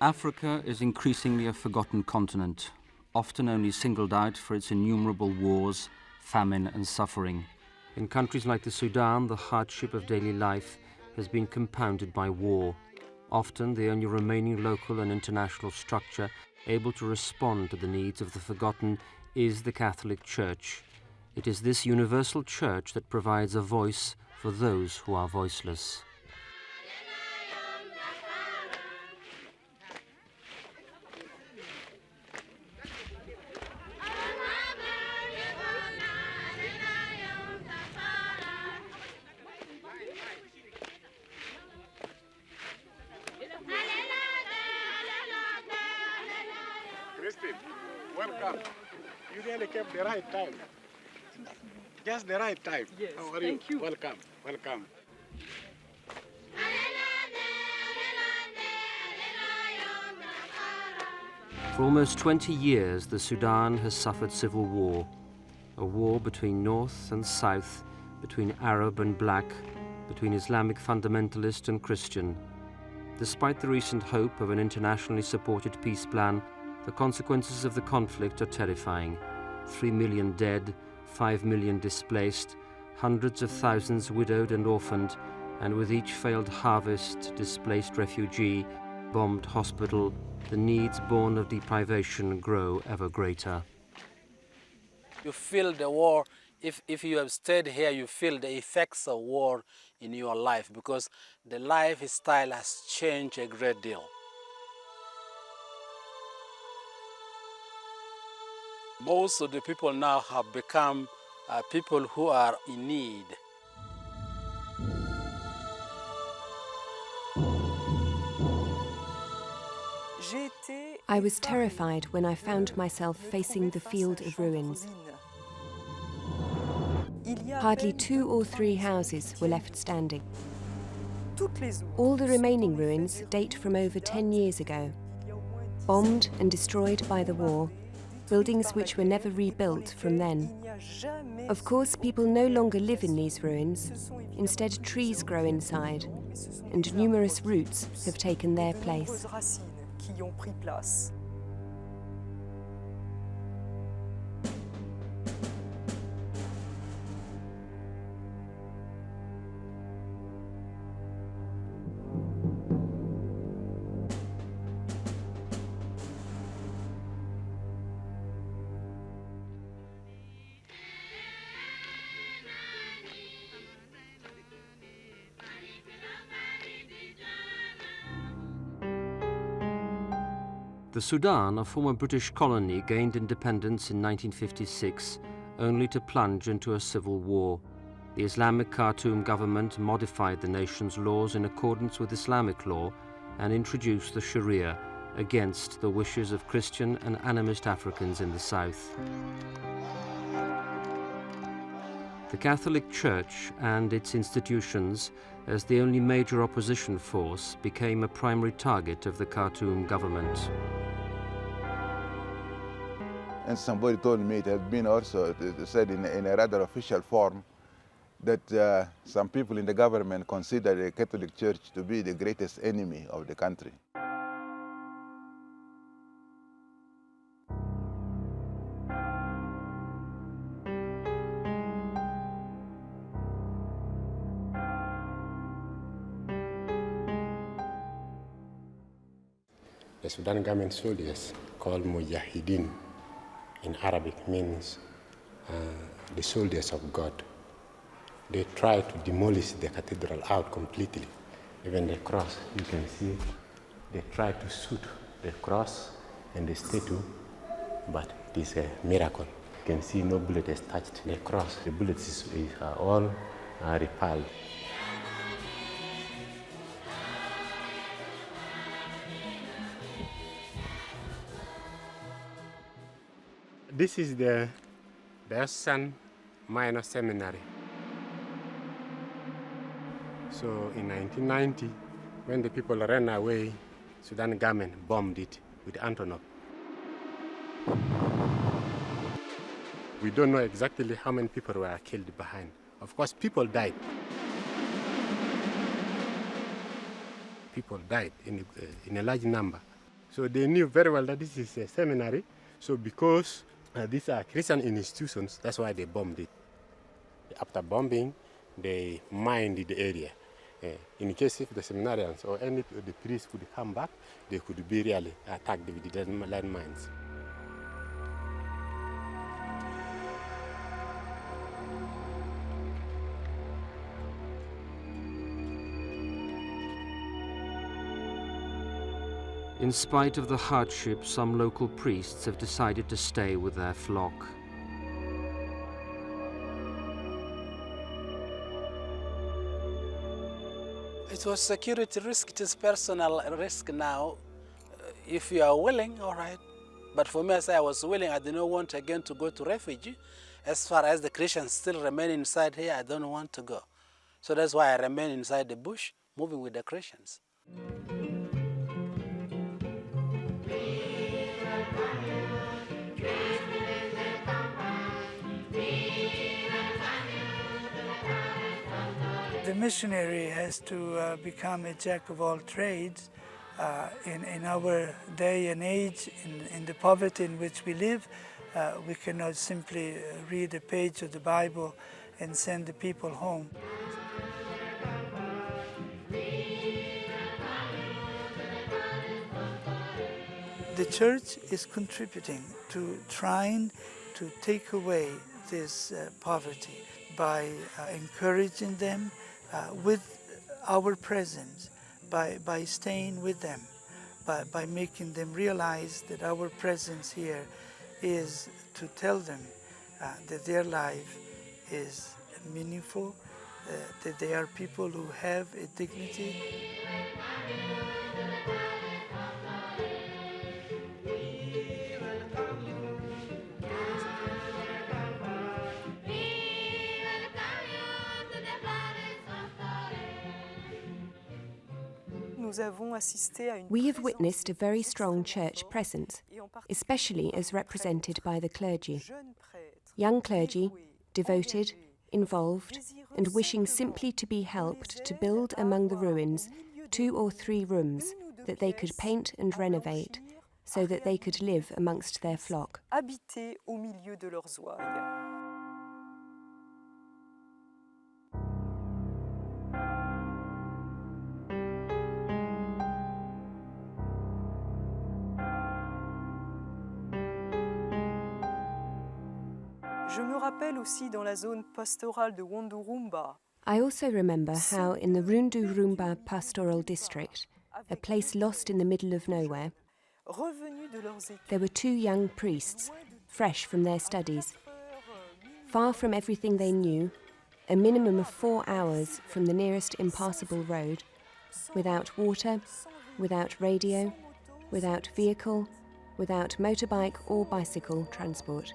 Africa is increasingly a forgotten continent, often only singled out for its innumerable wars, famine and suffering. In countries like the Sudan, the hardship of daily life has been compounded by war. Often the only remaining local and international structure able to respond to the needs of the forgotten is the Catholic Church. It is this universal church that provides a voice for those who are voiceless. Welcome. You really came the right time. Just the right time. Yes, how are you? Thank you. Welcome. Welcome. For almost 20 years, the Sudan has suffered civil war. A war between North and South, between Arab and Black, between Islamic fundamentalist and Christian. Despite the recent hope of an internationally supported peace plan, the consequences of the conflict are terrifying. 3 million dead, 5 million displaced, hundreds of thousands widowed and orphaned, and with each failed harvest, displaced refugee, bombed hospital, the needs born of deprivation grow ever greater. You feel the war. If you have stayed here, you feel the effects of war in your life because the lifestyle has changed a great deal. Most of the people now have become people who are in need. I was terrified when I found myself facing the field of ruins. Hardly 2 or 3 houses were left standing. All the remaining ruins date from over 10 years ago. Bombed and destroyed by the war, buildings which were never rebuilt from then. Of course, people no longer live in these ruins. Instead, trees grow inside, and numerous roots have taken their place. The Sudan, a former British colony, gained independence in 1956, only to plunge into a civil war. The Islamic Khartoum government modified the nation's laws in accordance with Islamic law and introduced the Shari'ah against the wishes of Christian and animist Africans in the south. The Catholic Church and its institutions, as the only major opposition force, became a primary target of the Khartoum government. And somebody told me it had been also said in a rather official form that some people in the government consider the Catholic Church to be the greatest enemy of the country. The Sudan government soldiers, called Mujahideen in Arabic, means the soldiers of God. They try to demolish the cathedral out completely. Even the cross, you can see, they try to shoot the cross and the statue, but it is a miracle. You can see no bullet has touched the cross. The bullets are all repelled. This is the Sun Minor Seminary. So in 1990, when the people ran away, Sudan government bombed it with Antonov. We don't know exactly how many people were killed behind. Of course, people died. People died in a large number. So they knew very well that this is a seminary. So because these are Christian institutions, that's why they bombed it. After bombing, they mined the area. In case if the seminarians or any of the priests could come back, they could be really attacked with the landmines. In spite of the hardship, some local priests have decided to stay with their flock. It was security risk, it is personal risk now. If you are willing, all right. But for me, as I was willing, I did not want again to go to refugee. As far as the Christians still remain inside here, I don't want to go. So that's why I remain inside the bush, moving with the Christians. The missionary has to become a jack of all trades. In our day and age, in the poverty in which we live, we cannot simply read a page of the Bible and send the people home. The church is contributing to trying to take away this poverty by encouraging them with our presence, by staying with them, by making them realize that our presence here is to tell them that their life is meaningful, that they are people who have a dignity. We have witnessed a very strong church presence, especially as represented by the clergy. Young clergy, devoted, involved, and wishing simply to be helped to build among the ruins 2 or 3 rooms that they could paint and renovate so that they could live amongst their flock. I also remember how in the Rundurumba pastoral district, a place lost in the middle of nowhere, there were 2 young priests, fresh from their studies. Far from everything they knew, a minimum of 4 hours from the nearest impassable road, without water, without radio, without vehicle, without motorbike or bicycle transport.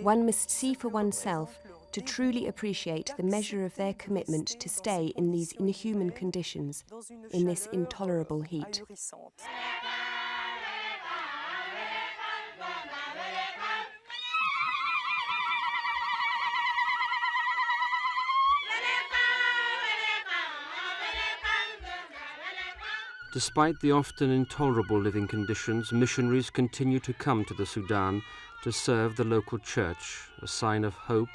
One must see for oneself to truly appreciate the measure of their commitment to stay in these inhuman conditions, in this intolerable heat. Despite the often intolerable living conditions, missionaries continue to come to the Sudan to serve the local church, a sign of hope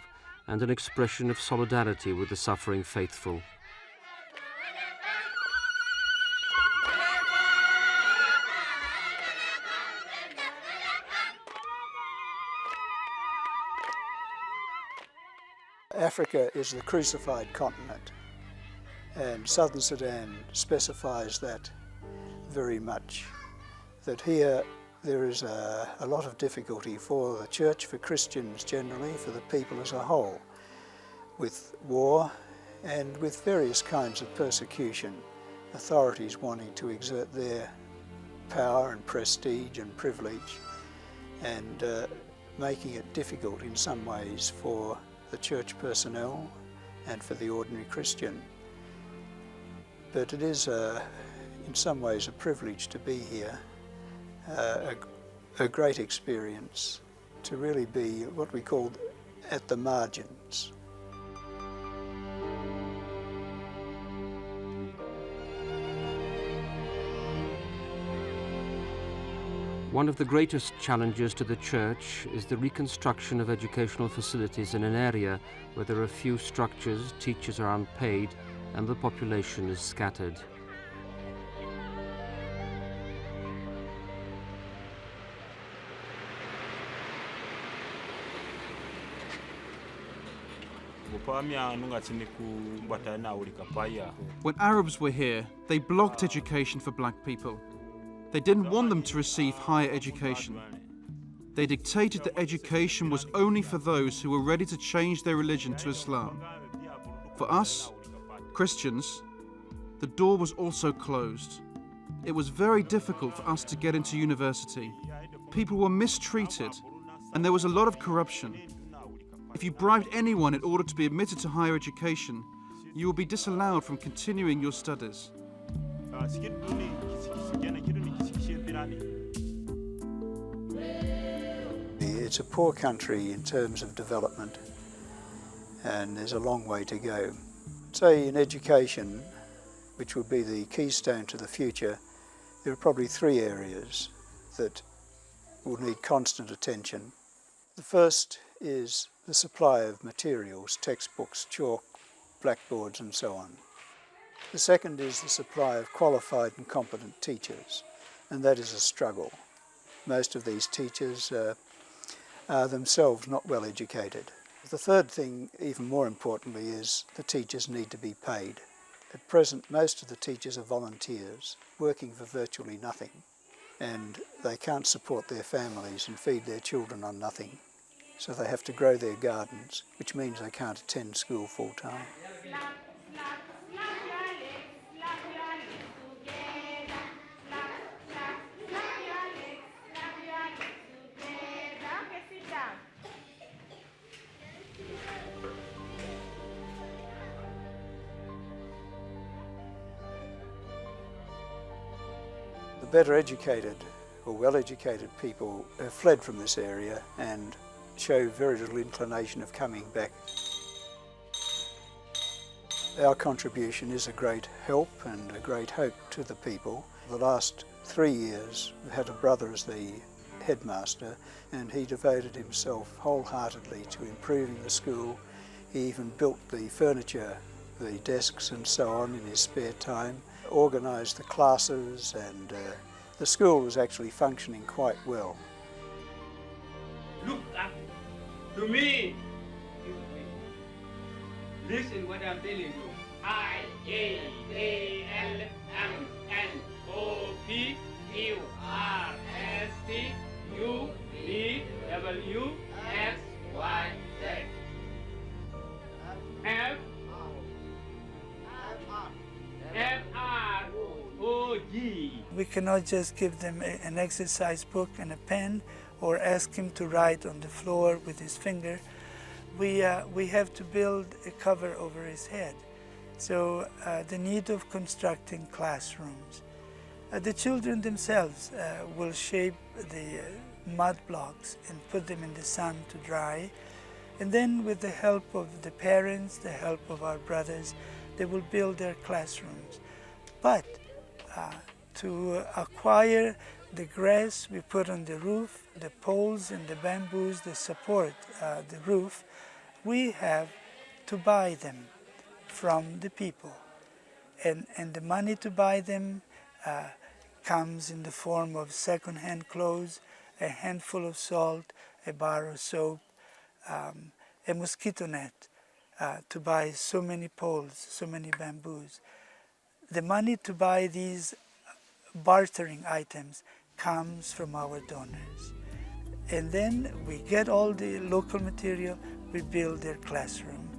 and an expression of solidarity with the suffering faithful. Africa is the crucified continent, and southern Sudan specifies that very much, that here there is a lot of difficulty for the church, for Christians generally, for the people as a whole, with war and with various kinds of persecution, authorities wanting to exert their power and prestige and privilege, and making it difficult in some ways for the church personnel and for the ordinary Christian. But it is in some ways a privilege to be here, a great experience to really be what we call at the margins. One of the greatest challenges to the church is the reconstruction of educational facilities in an area where there are few structures, teachers are unpaid, and the population is scattered. When Arabs were here, they blocked education for black people. They didn't want them to receive higher education. They dictated that education was only for those who were ready to change their religion to Islam. For us, Christians, the door was also closed. It was very difficult for us to get into university. People were mistreated, and there was a lot of corruption. If you bribed anyone in order to be admitted to higher education, you will be disallowed from continuing your studies. It's a poor country in terms of development, and there's a long way to go. Say in education, which would be the keystone to the future, there are probably 3 areas that will need constant attention. The first is the supply of materials, textbooks, chalk, blackboards and so on. The second is the supply of qualified and competent teachers, and that is a struggle. Most of these teachers are themselves not well educated. The third thing, even more importantly, is the teachers need to be paid. At present, most of the teachers are volunteers, working for virtually nothing, and they can't support their families and feed their children on nothing. So they have to grow their gardens, which means they can't attend school full-time. The better educated or well-educated people have fled from this area and show very little inclination of coming back. Our contribution is a great help and a great hope to the people. The last 3 years we've had a brother as the headmaster, and he devoted himself wholeheartedly to improving the school. He even built the furniture, the desks and so on in his spare time, organised the classes, and the school was actually functioning quite well. Look up to me. Listen what I'm telling you. IALMNOPQRSTUVWXYZ. FROG. We cannot just give them an exercise book and a pen or ask him to write on the floor with his finger. We have to build a cover over his head. So the need of constructing classrooms. The children themselves will shape the mud blocks and put them in the sun to dry. And then with the help of the parents, the help of our brothers, they will build their classrooms. But to acquire the grass we put on the roof, the poles and the bamboos that support the roof, we have to buy them from the people. And the money to buy them comes in the form of second-hand clothes, a handful of salt, a bar of soap, a mosquito net to buy so many poles, so many bamboos. The money to buy these bartering items comes from our donors. And then we get all the local material, we build their classroom.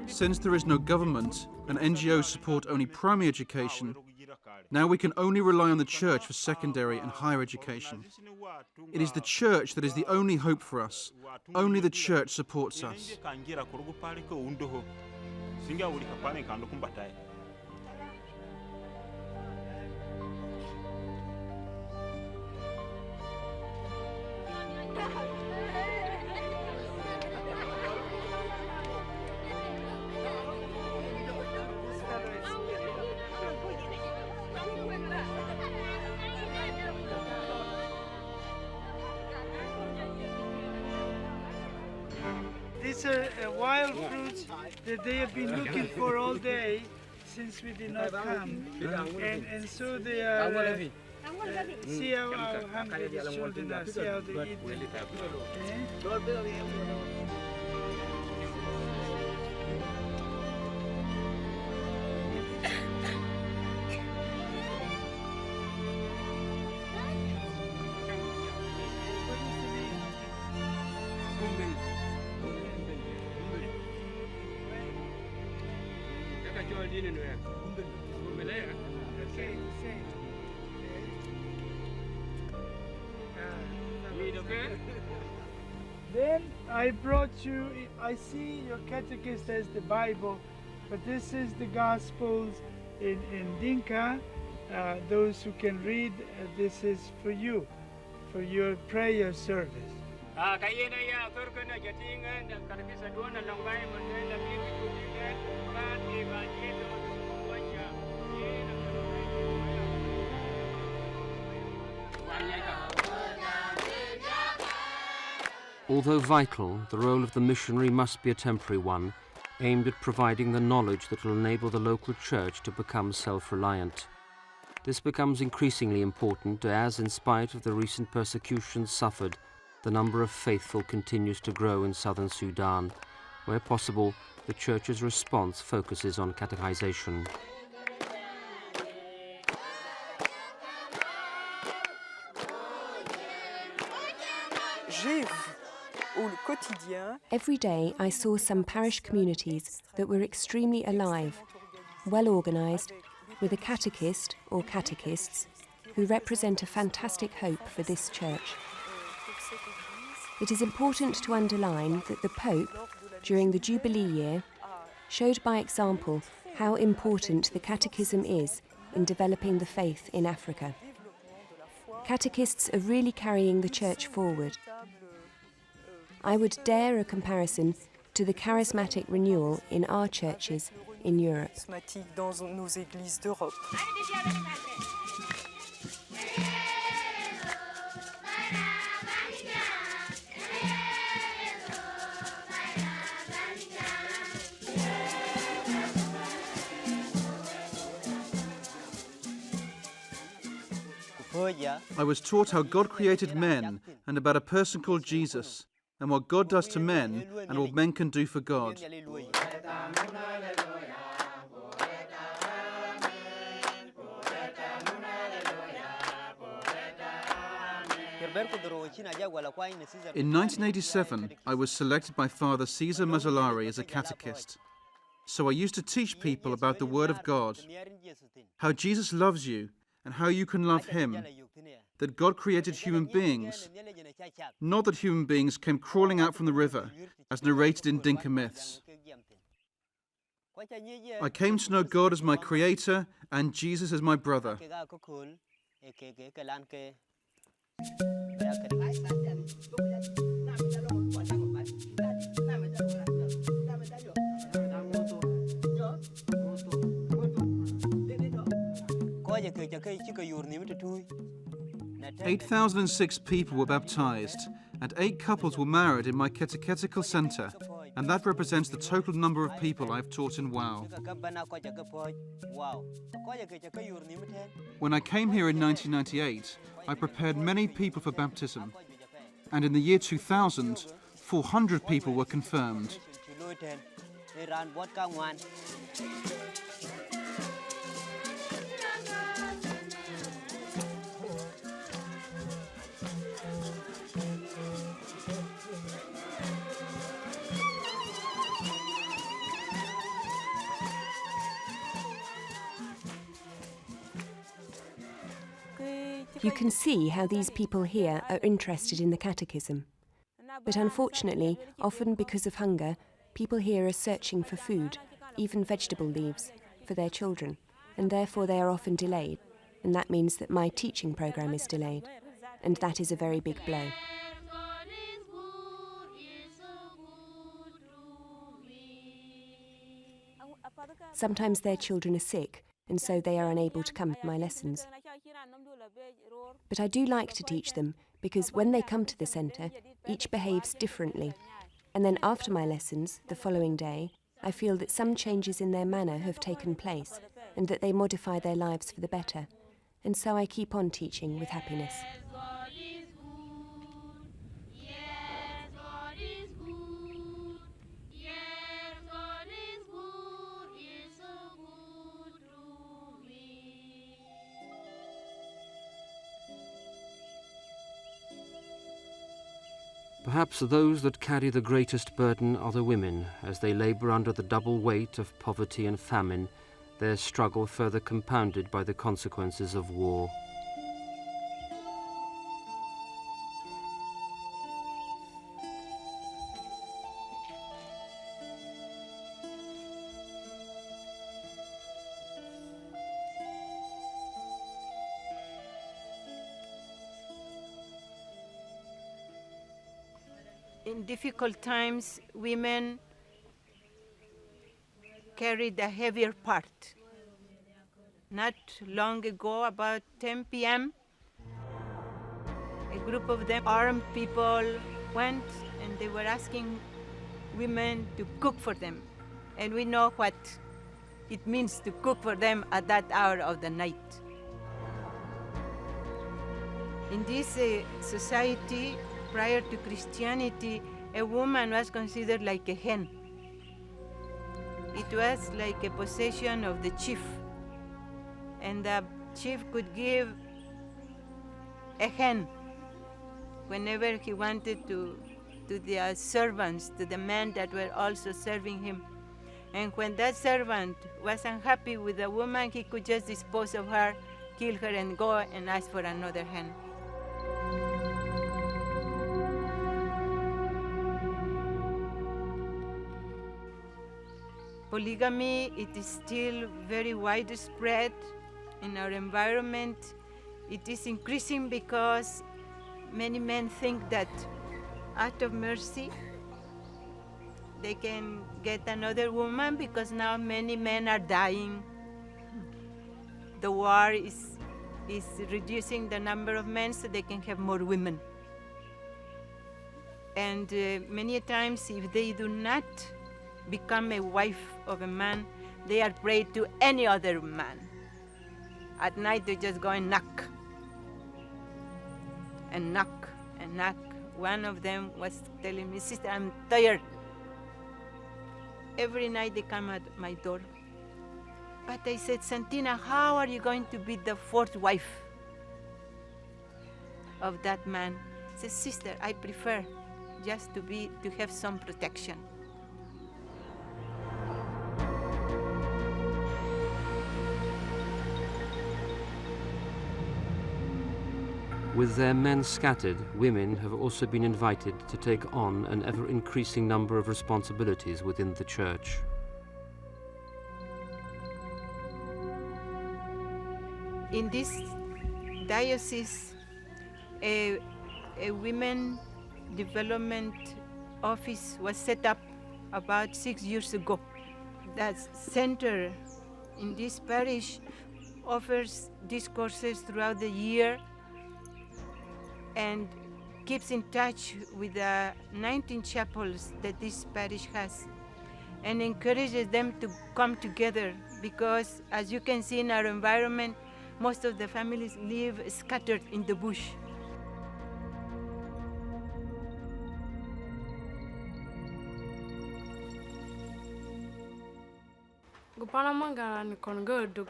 Since there is no government and NGOs support only primary education, now we can only rely on the church for secondary and higher education. It is the church that is the only hope for us. Only the church supports us. are wild fruits that they have been looking for all day since we did not come. And so they are, see how hungry these children are, see how they eat them. Then I brought you, I see your catechist has the Bible, but this is the Gospels in Dinka. Those who can read, this is for you, for your prayer service. Although vital, the role of the missionary must be a temporary one, aimed at providing the knowledge that will enable the local church to become self-reliant. This becomes increasingly important as, in spite of the recent persecutions suffered, the number of faithful continues to grow in southern Sudan. Where possible, the church's response focuses on catechization. Every day I saw some parish communities that were extremely alive, well organised, with a catechist or catechists who represent a fantastic hope for this church. It is important to underline that the Pope, during the Jubilee year, showed by example how important the catechism is in developing the faith in Africa. Catechists are really carrying the church forward. I would dare a comparison to the charismatic renewal in our churches in Europe. I was taught how God created men and about a person called Jesus, and what God does to men and what men can do for God. In 1987, I was selected by Father Cesar Mazzolari as a catechist. So I used to teach people about the Word of God, how Jesus loves you and how you can love Him, that God created human beings, not that human beings came crawling out from the river, as narrated in Dinka myths. I came to know God as my creator and Jesus as my brother. "8,006 people were baptized, and 8 couples were married in my catechetical center, and that represents the total number of people I've taught in WOW. When I came here in 1998, I prepared many people for baptism, and in the year 2000, 400 people were confirmed. You can see how these people here are interested in the catechism. But unfortunately, often because of hunger, people here are searching for food, even vegetable leaves, for their children, and therefore they are often delayed, and that means that my teaching program is delayed, and that is a very big blow. Sometimes their children are sick, and so they are unable to come to my lessons. But I do like to teach them, because when they come to the centre, each behaves differently. And then after my lessons, the following day, I feel that some changes in their manner have taken place and that they modify their lives for the better. And so I keep on teaching with happiness. Perhaps those that carry the greatest burden are the women, as they labour under the double weight of poverty and famine, their struggle further compounded by the consequences of war. In difficult times, women carried a heavier part. Not long ago, about 10 p.m., a group of them, armed people, went and they were asking women to cook for them. And we know what it means to cook for them at that hour of the night. In this society, prior to Christianity, a woman was considered like a hen. It was like a possession of the chief. And the chief could give a hen whenever he wanted to the servants, to the men that were also serving him. And when that servant was unhappy with the woman, he could just dispose of her, kill her, and go and ask for another hen. Polygamy, it is still very widespread in our environment. It is increasing because many men think that out of mercy, they can get another woman because now many men are dying. The war is reducing the number of men so they can have more women. And many times, if they do not become a wife of a man, they are prey to any other man. At night, they just go and knock. And knock, and knock. One of them was telling me, "Sister, I'm tired." Every night they come at my door. But I said, "Santina, how are you going to be the fourth wife of that man?" She said, "Sister, I prefer just to have some protection." With their men scattered, women have also been invited to take on an ever-increasing number of responsibilities within the church. In this diocese, a women development office was set up about 6 years ago. That center in this parish offers discourses throughout the year and keeps in touch with the 19 chapels that this parish has and encourages them to come together because, as you can see in our environment, most of the families live scattered in the bush.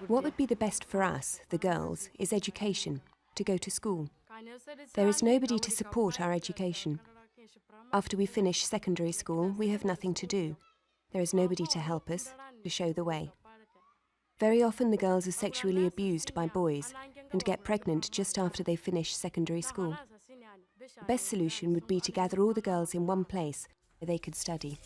What would be the best for us, the girls, is education, to go to school. There is nobody to support our education. After we finish secondary school, we have nothing to do. There is nobody to help us, to show the way. Very often the girls are sexually abused by boys and get pregnant just after they finish secondary school. The best solution would be to gather all the girls in one place where they could study.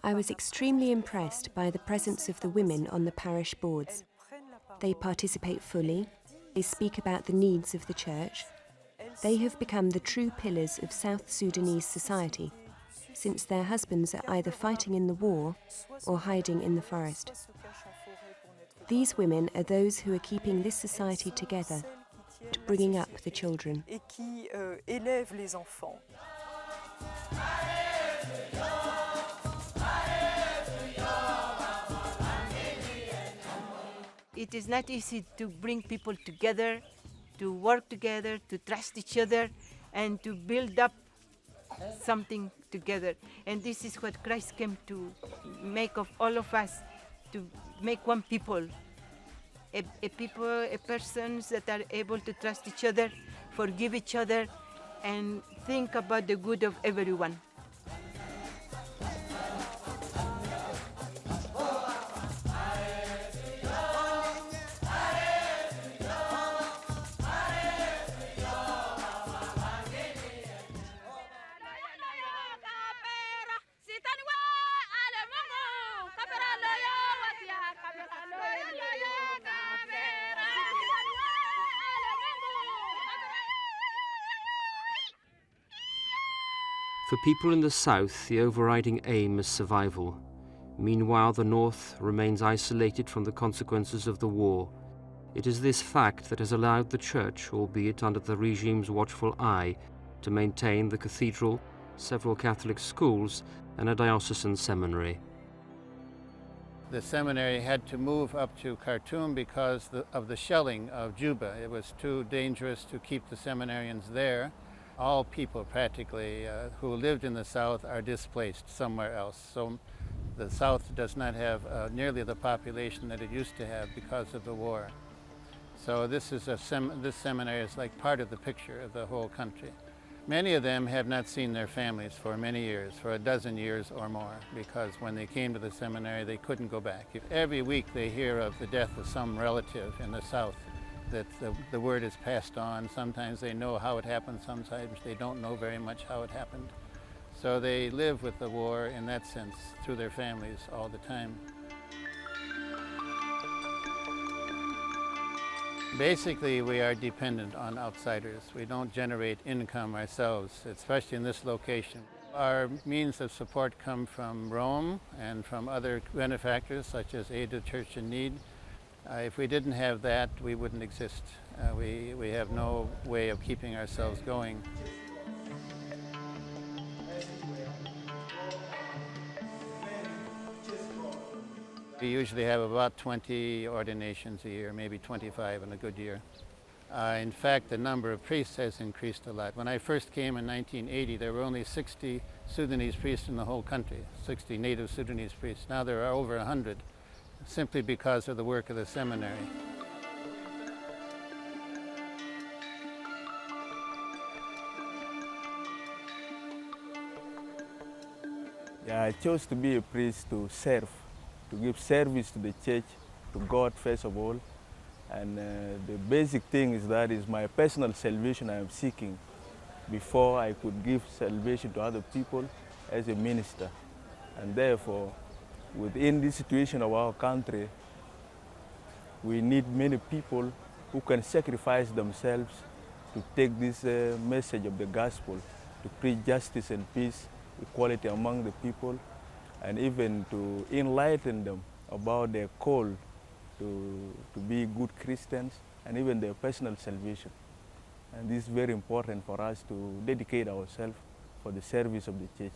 I was extremely impressed by the presence of the women on the parish boards. They participate fully, they speak about the needs of the church. They have become the true pillars of South Sudanese society. since their husbands are either fighting in the war or hiding in the forest. These women are those who are keeping this society together, bringing up the children. It is not easy to bring people together, to work together, to trust each other, and to build up something together. And this is what Christ came to make of all of us, to make one people. A persons that are able to trust each other, forgive each other, and think about the good of everyone. For people in the south, the overriding aim is survival. Meanwhile, the north remains isolated from the consequences of the war. It is this fact that has allowed the church, albeit under the regime's watchful eye, to maintain the cathedral, several Catholic schools, and a diocesan seminary. The seminary had to move up to Khartoum because of the shelling of Juba. It was too dangerous to keep the seminarians there. All people practically who lived in the south are displaced somewhere else. So the south does not have nearly the population that it used to have because of the war. So this seminary is like part of the picture of the whole country. Many of them have not seen their families for many years, for a dozen years or more, because when they came to the seminary, they couldn't go back. Every week they hear of the death of some relative in the south, that the word is passed on. Sometimes they know how it happened, sometimes they don't know very much how it happened. So they live with the war in that sense through their families all the time. Basically, we are dependent on outsiders. We don't generate income ourselves, especially in this location. Our means of support come from Rome and from other benefactors, such as Aid to Church in Need. If we didn't have that, we wouldn't exist. We have no way of keeping ourselves going. We usually have about 20 ordinations a year, maybe 25 in a good year. In fact, the number of priests has increased a lot. When I first came in 1980, there were only 60 Sudanese priests in the whole country, 60 native Sudanese priests. Now there are over 100, simply because of the work of the seminary. Yeah, I chose to be a priest to serve, to give service to the church, to God first of all. And the basic thing is that is my personal salvation I am seeking before I could give salvation to other people as a minister. And therefore, within this situation of our country, we need many people who can sacrifice themselves to take this message of the gospel, to preach justice and peace, equality among the people, and even to enlighten them about their call to be good Christians and even their personal salvation. And this is very important for us to dedicate ourselves for the service of the church.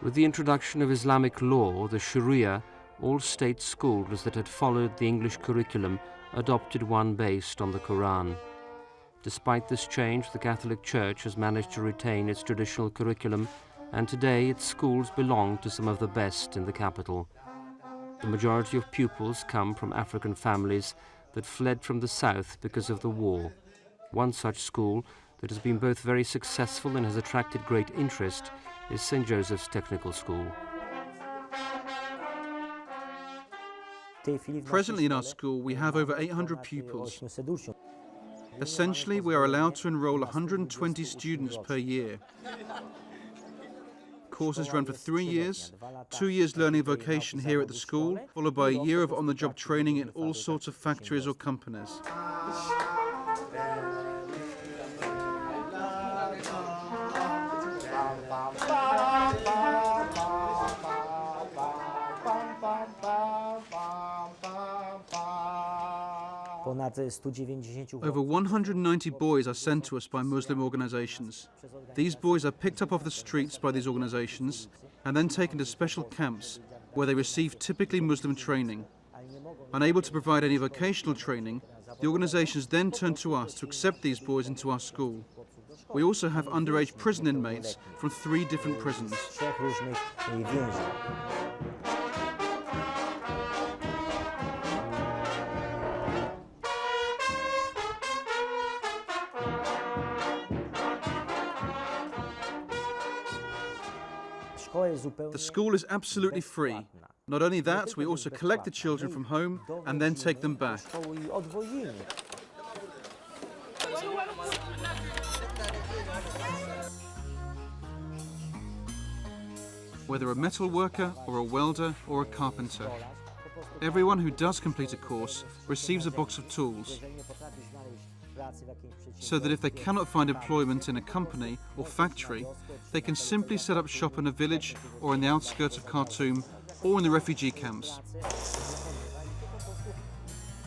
With the introduction of Islamic law, the Shari'ah, all state schools that had followed the English curriculum adopted one based on the Quran. Despite this change, the Catholic Church has managed to retain its traditional curriculum, and today its schools belong to some of the best in the capital. The majority of pupils come from African families that fled from the south because of the war. One such school that has been both very successful and has attracted great interest is St. Joseph's Technical School. Presently in our school we have over 800 pupils. Essentially, we are allowed to enroll 120 students per year. Courses run for 3 years, 2 years learning vocation here at the school, followed by a year of on-the-job training in all sorts of factories or companies. Over 190 boys are sent to us by Muslim organizations. These boys are picked up off the streets by these organizations and then taken to special camps where they receive typically Muslim training. Unable to provide any vocational training, the organizations then turn to us to accept these boys into our school. We also have underage prison inmates from 3 different prisons. The school is absolutely free. Not only that, we also collect the children from home and then take them back. Whether a metal worker or a welder or a carpenter, everyone who does complete a course receives a box of tools, so that if they cannot find employment in a company or factory, they can simply set up shop in a village or in the outskirts of Khartoum or in the refugee camps.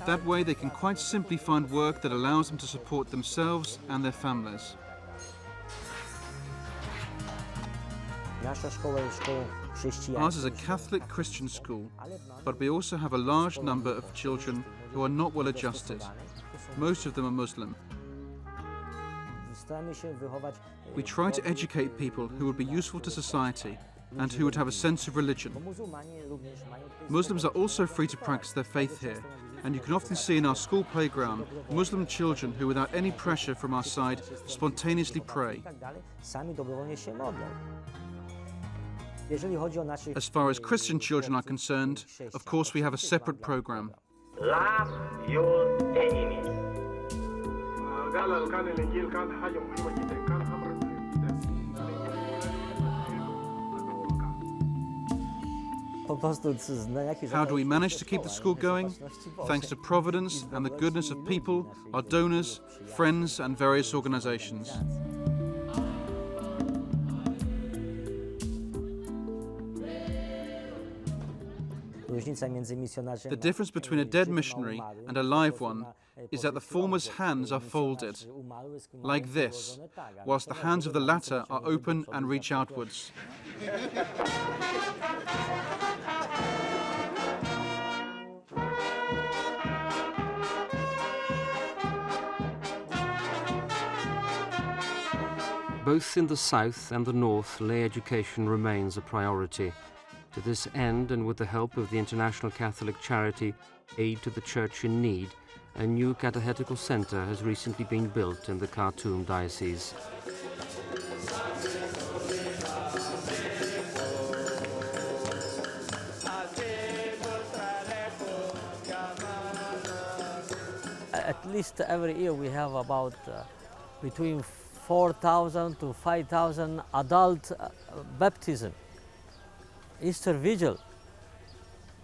That way they can quite simply find work that allows them to support themselves and their families. Ours is a Catholic Christian school, but we also have a large number of children who are not well adjusted. Most of them are Muslim. We try to educate people who would be useful to society and who would have a sense of religion. Muslims are also free to practice their faith here, and you can often see in our school playground Muslim children who, without any pressure from our side, spontaneously pray. As far as Christian children are concerned, of course we have a separate program. Love your enemies. How do we manage to keep the school going? Thanks to providence and the goodness of people, our donors, friends and various organizations. The difference between a dead missionary and a live one is that the former's hands are folded, like this, whilst the hands of the latter are open and reach outwards. Both in the south and the north, lay education remains a priority. To this end, and with the help of the international Catholic charity Aid to the Church in Need, a new catechetical center has recently been built in the Khartoum diocese. At least every year we have about between 4,000 to 5,000 adult baptism. Easter Vigil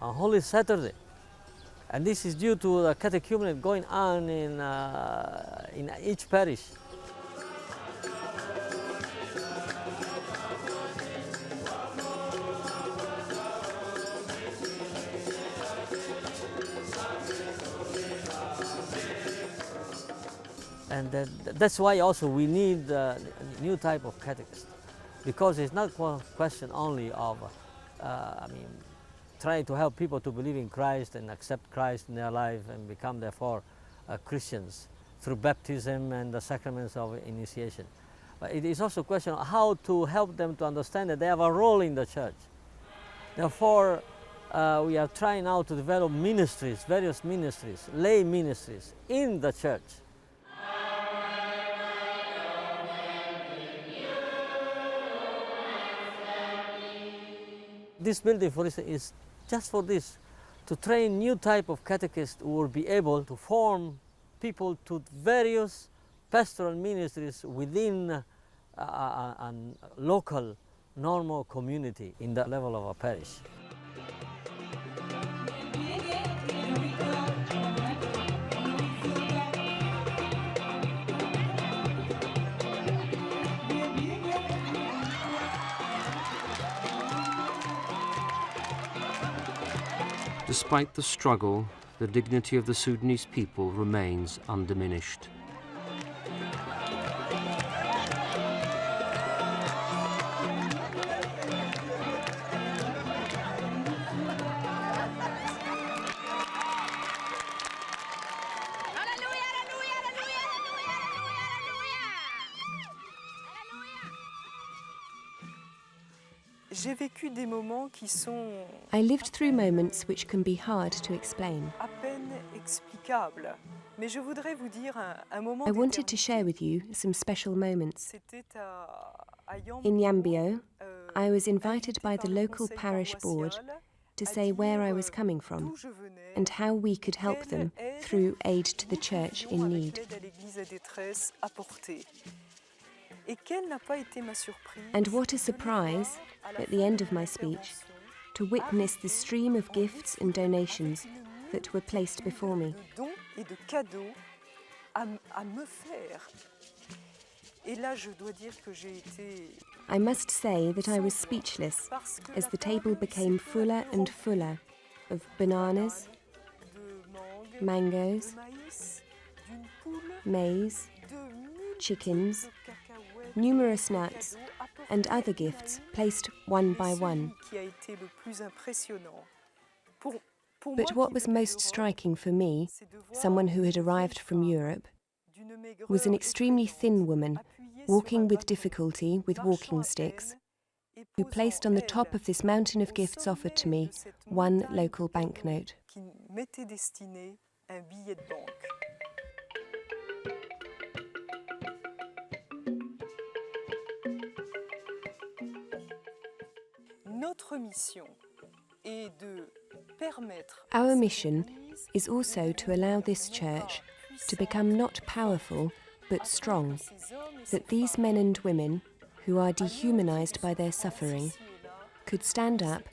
on Holy Saturday, and this is due to the catechumenate going on in each parish. And that's why also we need a new type of catechist, because it's not a question only of trying to help people to believe in Christ and accept Christ in their life and become therefore Christians through baptism and the sacraments of initiation. But it is also a question of how to help them to understand that they have a role in the church. Therefore, we are trying now to develop ministries, various ministries, lay ministries in the church. This building, for instance, is just for this, to train new type of catechists who will be able to form people to various pastoral ministries within a local, normal community in the level of a parish. Despite the struggle, the dignity of the Sudanese people remains undiminished. I lived through moments which can be hard to explain. I wanted to share with you some special moments. In Yambio, I was invited by the local parish board to say where I was coming from and how we could help them through aid to the church in need. And what a surprise, at the end of my speech, to witness the stream of gifts and donations that were placed before me. I must say that I was speechless as the table became fuller and fuller of bananas, mangoes, maize, chickens, numerous nuts, and other gifts placed one by one. But what was most striking for me, someone who had arrived from Europe, was an extremely thin woman, walking with difficulty with walking sticks, who placed on the top of this mountain of gifts offered to me one local banknote. Our mission is also to allow this church to become not powerful but strong, that these men and women, who are dehumanized by their suffering, could stand up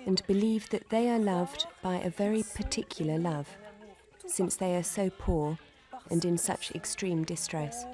and believe that they are loved by a very particular love, since they are so poor and in such extreme distress.